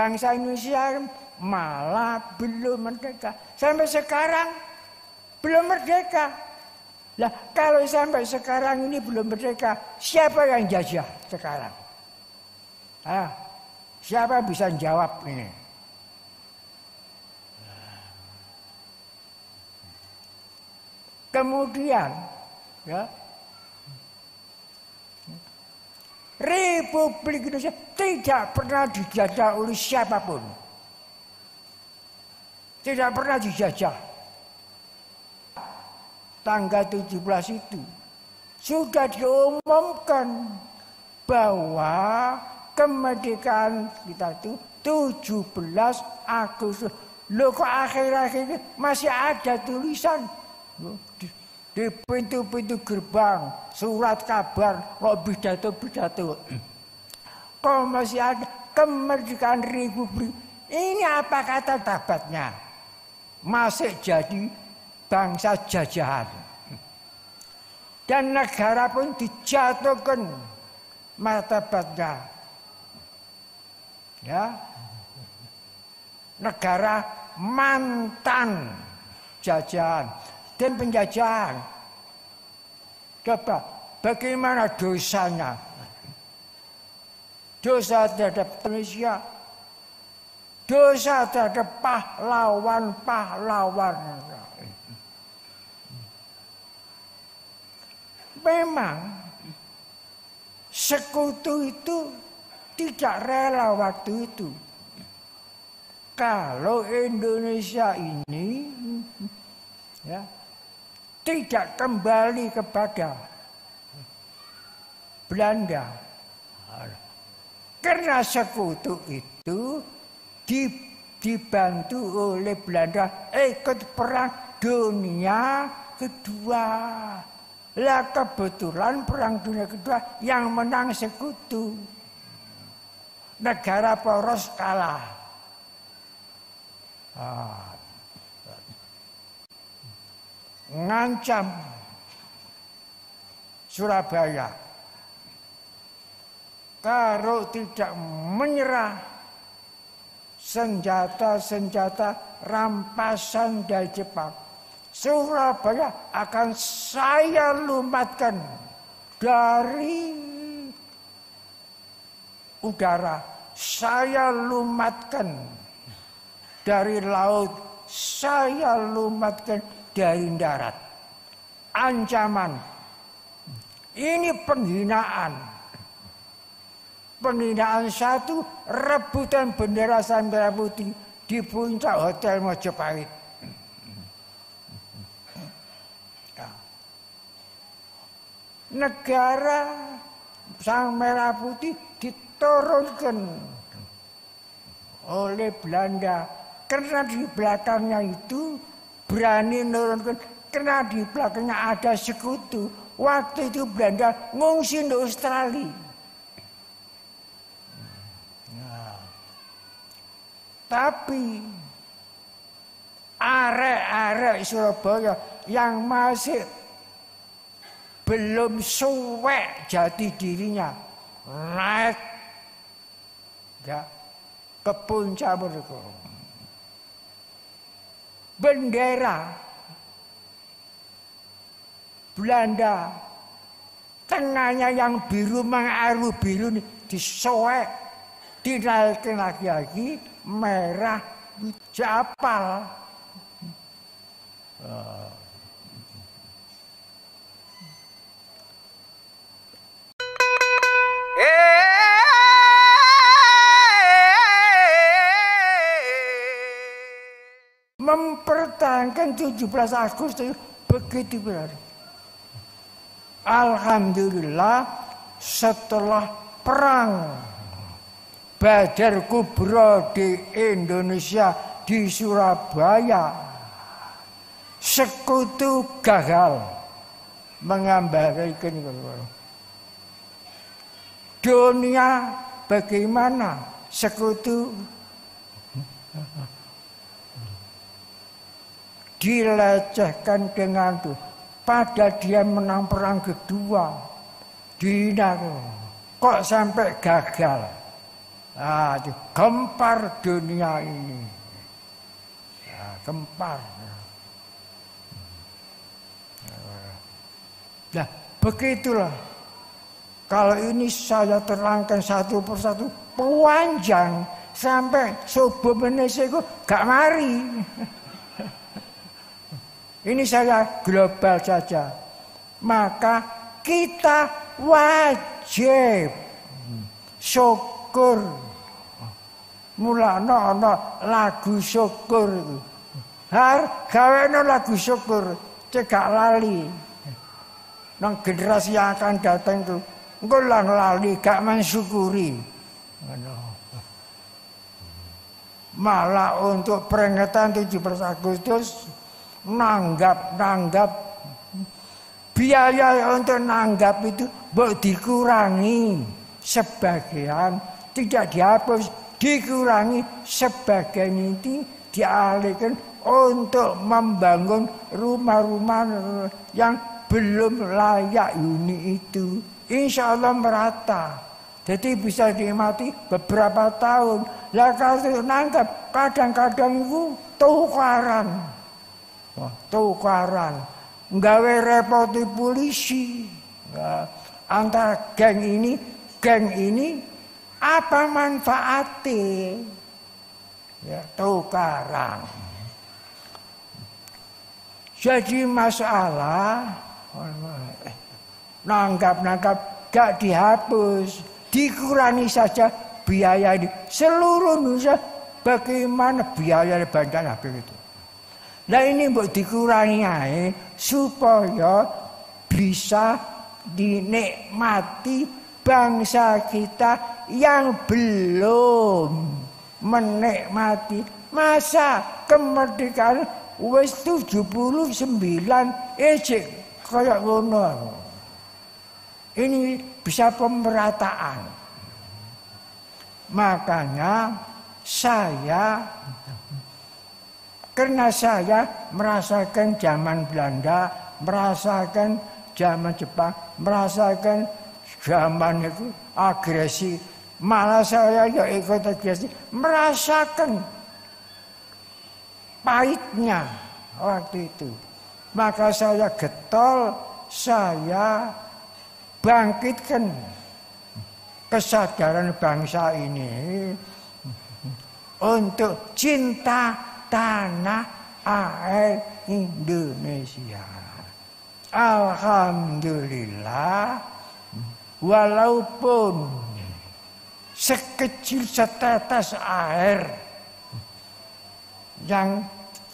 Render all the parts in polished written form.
bangsa Indonesia malah belum merdeka. Sampai sekarang belum merdeka. Lah kalau sampai sekarang ini belum merdeka, siapa yang jajah sekarang? Siapa bisa jawab ini? Kemudian, ya, Republik Indonesia tidak pernah dijajah oleh siapapun. Tidak pernah dijajah. Tanggal 17 itu sudah diumumkan bahwa kemerdekaan kita itu 17 Agustus. Loh kok akhir-akhir ini masih ada tulisan di pintu-pintu gerbang, surat kabar, kok pidato-pidato. Kok masih ada kemerdekaan Republik. Ini apa kata tabatnya? Masih jadi bangsa jajahan. Dan negara pun dijatuhkan martabatnya. Ya. Negara mantan jajahan dan penjajahan. Coba bagaimana dosanya? Dosa terhadap Indonesia, dosa terhadap pahlawan-pahlawan. Memang sekutu itu tidak rela waktu itu. Kalau Indonesia ini ya, tidak kembali kepada Belanda. Karena sekutu itu dibantu oleh Belanda ikut perang dunia kedua. Lah kebetulan perang dunia kedua yang menang sekutu. Negara poros kalah. Ngancam Surabaya. Kalau tidak menyerah senjata-senjata rampasan dari Jepang, Surabaya akan saya lumatkan dari udara, saya lumatkan dari laut, saya lumatkan dari darat. Ancaman. Ini penghinaan. Penghinaan satu, rebutan bendera merah putih di puncak Hotel Mojopahit. Negara sang merah putih diturunkan oleh Belanda karena di belakangnya itu berani menurunkan, karena di belakangnya ada sekutu. Waktu itu Belanda ngungsi di Australia. Tapi arek-arek Surabaya yang masih belum suwek jati dirinya naik ya, ke puncak mereka. Bendera Belanda tengahnya yang biru mengaru biru ini disoek, dinaikin lagi merah japal. Mempertahankan 17 Agustus begitu berarti. Alhamdulillah setelah perang Badar Kubra di Indonesia, di Surabaya, sekutu gagal mengambarikan dunia. Bagaimana sekutu dilecehkan dengan tuh. Pada dia menang perang kedua, Dina kok sampai gagal. Gempar dunia ini. Gempar. Nah, begitulah. Kalau ini saya terangkan satu persatu, panjang sampai subuh menisiku gak mari. Ini saya global saja. Maka kita wajib syukur. Mulane ana lagu syukur iku. Gawene lagu syukur, cegak lali. Nang generasi yang akan datang itu engko lang lali gak mensyukuri. Malah untuk peringatan 17 Agustus nanggap biaya untuk nanggap itu dikurangi sebagian, tidak dihapus, dikurangi sebagian itu dialihkan untuk membangun rumah-rumah yang belum layak huni itu. Insya Allah merata. Jadi bisa dinikmati beberapa tahun. Lah kalau nanggap kadang-kadang itu tukaran. Tukaran. Nggawe repoti polisi. Antara geng ini apa manfaatnya? Ya, tukaran. Jadi masalah nanggap gak dihapus, dikurangi saja biaya ini. Seluruh Indonesia bagaimana biaya bantuan habis itu. Nah ini buat dikurangi aja supaya bisa dinikmati bangsa kita yang belum menikmati masa kemerdekaan wis 79 ejek kayak ngono. Ini bisa pemerataan. Makanya karena saya merasakan zaman Belanda, merasakan zaman Jepang, merasakan zaman itu agresi. Malah saya ya ikut agresi, merasakan pahitnya waktu itu. Maka saya getol, saya bangkitkan kesadaran bangsa ini untuk cinta tanah air Indonesia. Alhamdulillah, walaupun sekecil setetes air yang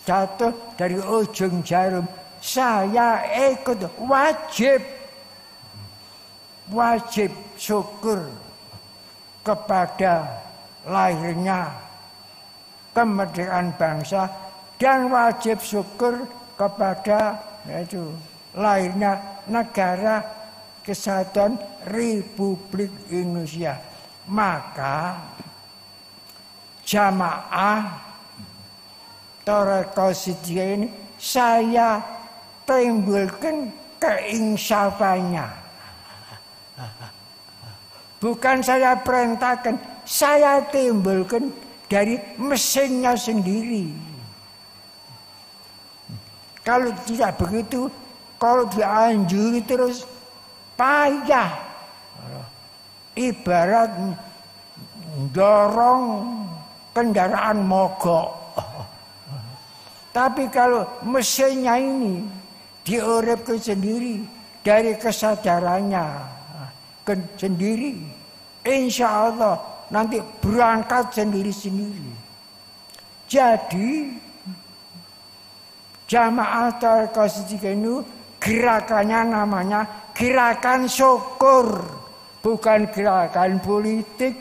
jatuh dari ujung jarum, saya ikut wajib syukur kepada lahirnya kemerdekaan bangsa dan wajib syukur kepada lahirnya negara kesatuan Republik Indonesia. Maka jamaah Thoreko Sidya ini saya timbulkan keinsafannya. Bukan saya perintahkan, saya timbulkan dari mesinnya sendiri. Kalau tidak begitu, kalau dianjuri terus payah. Ibarat dorong kendaraan mogok. Tapi kalau mesinnya ini diuripkan sendiri dari kesadarannya sendiri, insya Allah nanti berangkat sendiri-sendiri. Jadi jamaah Thoreko Sidya itu gerakannya namanya gerakan syukur, bukan gerakan politik,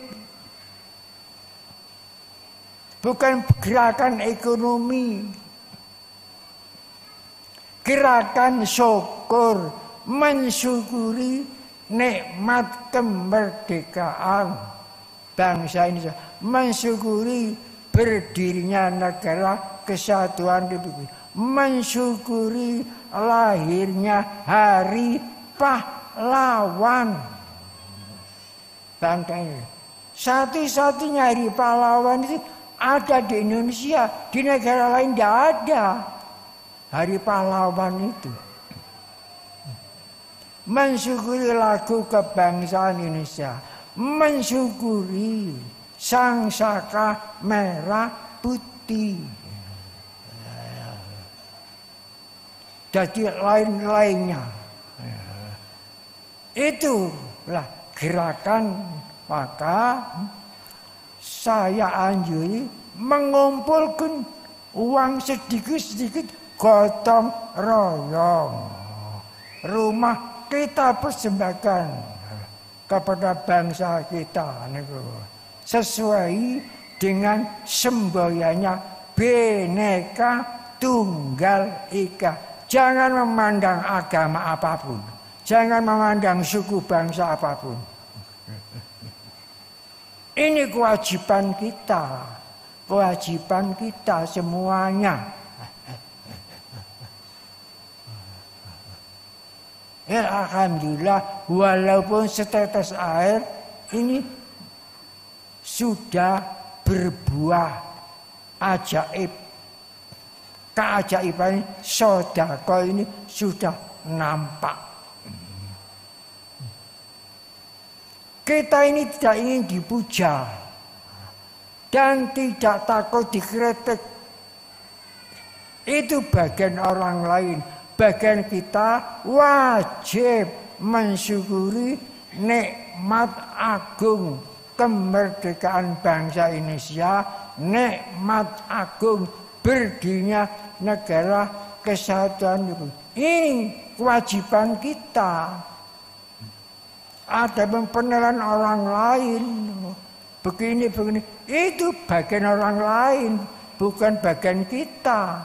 bukan gerakan ekonomi. Gerakan syukur, mensyukuri nikmat kemerdekaan bangsa Indonesia, mensyukuri berdirinya negara kesatuan Republik, mensyukuri lahirnya hari pahlawan bangsa ini. Satu-satunya hari pahlawan itu ada di Indonesia. Di negara lain tidak ada hari pahlawan itu. Mensyukuri lagu kebangsaan Indonesia. Mensyukuri sang saka merah putih. Jadi lain-lainnya. Itulah gerakan. Maka saya anjuri mengumpulkan uang sedikit-sedikit, gotong royong. Rumah kita persembahkan kepada bangsa kita. Sesuai dengan semboyannya Bhinneka Tunggal Ika. Jangan memandang agama apapun. Jangan memandang suku bangsa apapun. Ini kewajiban kita semuanya. Ya, alhamdulillah, walaupun setetes air ini sudah berbuah ajaib. Keajaiban sedekah ini sudah nampak. Kita ini tidak ingin dipuja dan tidak takut dikritik. Itu bagian orang lain. Bagian kita wajib mensyukuri nikmat agung kemerdekaan bangsa Indonesia, nikmat agung berdirinya negara kesatuan itu. Ini kewajiban kita. Ada penilaian orang lain, begini, itu bagian orang lain, bukan bagian kita.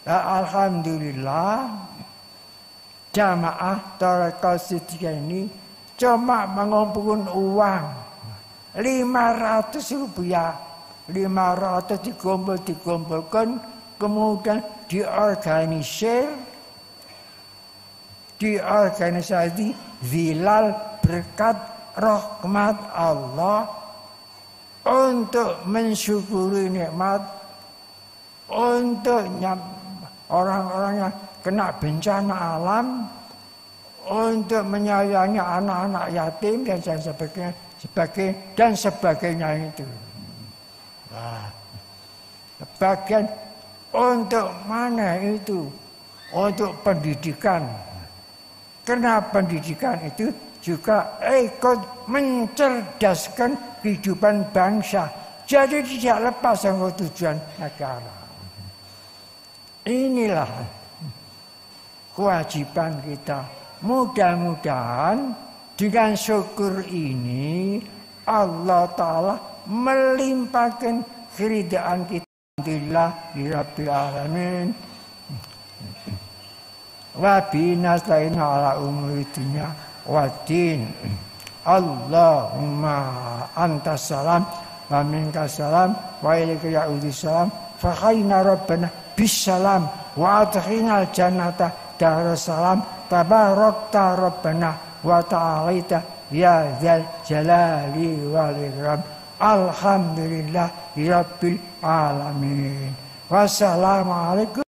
Alhamdulillah, jamaah Thariqah Siddiqiyah ini cuma mengumpulkan uang 500 rupiah, 500 dikumpulkan, kemudian diorganisasi zilal berkat rahmat Allah untuk mensyukuri nikmat, untuk orang-orang yang kena bencana alam, untuk menyayangi anak-anak yatim dan sebagainya itu. Nah, bagian untuk mana itu? Untuk pendidikan. Karena pendidikan itu juga ikut mencerdaskan kehidupan bangsa. Jadi tidak lepas sama tujuan negara. Inilah kewajiban kita. Mudah-mudahan dengan syukur ini Allah Ta'ala melimpahkan keridhaan kita. Alhamdulillah Rabbil Alamin. Wa binasa'ina ala umuri dunya wa din. Allahumma antas salam wa minkas salam wa ilaika ya'udus salam fa khayna rabbana bis salam wa adkhilnal jannata darus salam tabarakta rabbana wa ta'alaita ya dzal jalali wal ikram. Alhamdulillah rabbil alamin. Wassalamualaikum